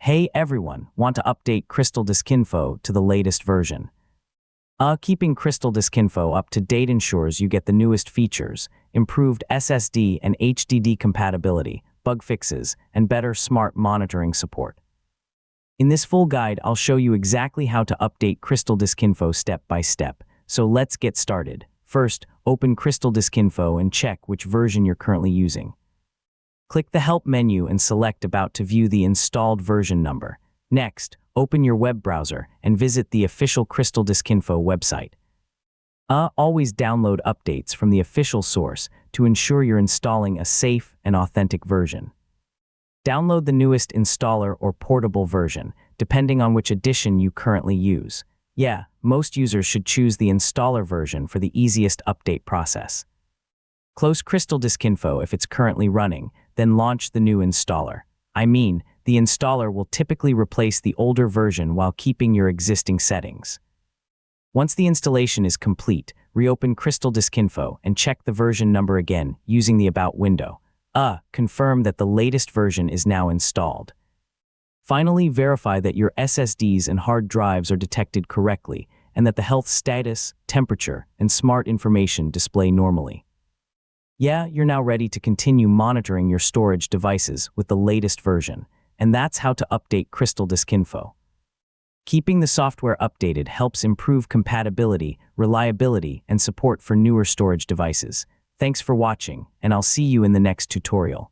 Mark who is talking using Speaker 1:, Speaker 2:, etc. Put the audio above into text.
Speaker 1: Hey everyone, want to update CrystalDiskInfo to the latest version? Keeping CrystalDiskInfo up to date ensures you get the newest features, improved SSD and HDD compatibility, bug fixes, and better smart monitoring support. In this full guide, I'll show you exactly how to update CrystalDiskInfo step by step, so let's get started. First, open CrystalDiskInfo and check which version you're currently using. Click the Help menu and select About to view the installed version number. Next, open your web browser and visit the official CrystalDiskInfo website. Always download updates from the official source to ensure you're installing a safe and authentic version. Download the newest installer or portable version, depending on which edition you currently use. Yeah, most users should choose the installer version for the easiest update process. Close CrystalDiskInfo if it's currently running, then launch the new installer. The installer will typically replace the older version while keeping your existing settings. Once the installation is complete, reopen CrystalDiskInfo and check the version number again using the About window. Confirm that the latest version is now installed. Finally, verify that your SSDs and hard drives are detected correctly and that the health status, temperature, and smart information display normally. Yeah, you're now ready to continue monitoring your storage devices with the latest version, and that's how to update CrystalDiskInfo. Keeping the software updated helps improve compatibility, reliability, and support for newer storage devices. Thanks for watching, and I'll see you in the next tutorial.